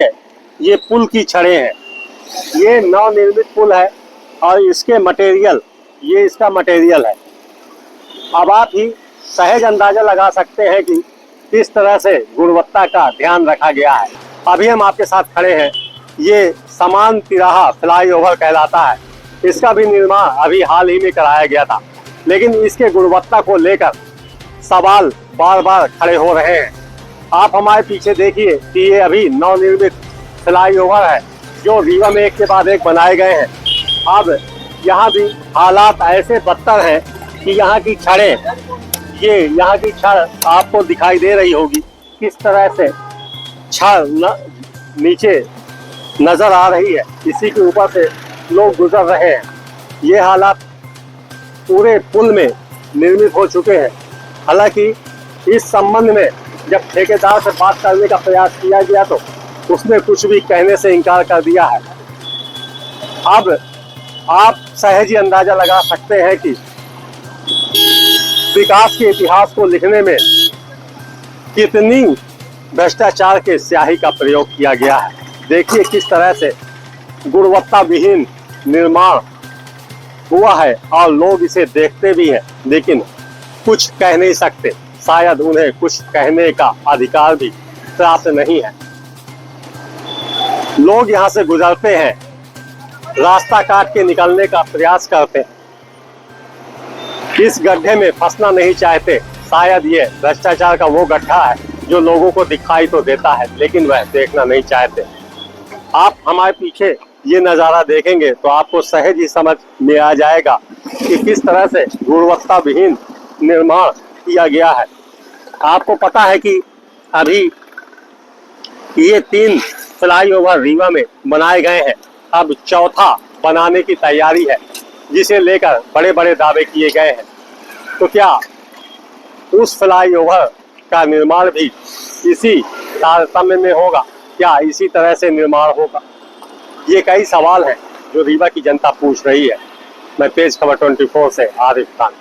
ये पुल की छड़ें हैं। ये नवनिर्मित पुल है और इसके मटेरियल, ये इसका मटेरियल है। अब आप ही सहज अंदाजा लगा सकते हैं कि किस तरह से गुणवत्ता का ध्यान रखा गया है। अभी हम आपके साथ खड़े हैं, ये समान तिराहा फ्लाईओवर कहलाता है। इसका भी निर्माण अभी हाल ही में कराया गया था, लेकिन इसके गुणवत्ता को लेकर सवाल बार बार खड़े हो रहे हैं। आप हमारे पीछे देखिए कि ये अभी नवनिर्मित फ्लाईओवर है जो रीवा में एक के बाद एक बनाए गए हैं। अब यहाँ भी हालात ऐसे बदतर हैं कि यहाँ की छड़ें, ये यहाँ की छड़ आपको दिखाई दे रही होगी किस तरह से छड़ नीचे नजर आ रही है। इसी के ऊपर से लोग गुजर रहे हैं। ये हालात पूरे पुल में निर्मित हो चुके हैं। हालांकि इस संबंध में जब ठेकेदार से बात करने का प्रयास किया गया तो उसने कुछ भी कहने से इनकार कर दिया है। अब आप सहज ही अंदाजा लगा सकते हैं कि विकास के इतिहास को लिखने में कितनी भ्रष्टाचार के स्याही का प्रयोग किया गया है। देखिए किस तरह से गुणवत्ता विहीन निर्माण हुआ है और लोग इसे देखते भी हैं, लेकिन कुछ कह नहीं सकते। शायद उन्हें कुछ कहने का अधिकार भी प्राप्त नहीं है। लोग यहाँ से गुजरते हैं, रास्ता काट के निकलने का प्रयास करते हैं, इस गड्ढे में फंसना नहीं चाहते। शायद ये भ्रष्टाचार का वो गड्ढा है जो लोगों को दिखाई तो देता है, लेकिन वह देखना नहीं चाहते। आप हमारे पीछे ये नज़ारा देखेंगे तो आपको सहज ही समझ में आ जाएगा कि किस तरह से गुणवत्ता विहीन निर्माण किया गया है। आपको पता है कि अभी ये 3 फ्लाईओवर रीवा में बनाए गए हैं। अब चौथा बनाने की तैयारी है, जिसे लेकर बड़े बड़े दावे किए गए हैं। तो क्या उस फ्लाईओवर का निर्माण भी इसी तारतम्य में होगा? क्या इसी तरह से निर्माण होगा? ये कई सवाल हैं जो रीवा की जनता पूछ रही है। मैं तेज खबर 24 से आरिफ खान।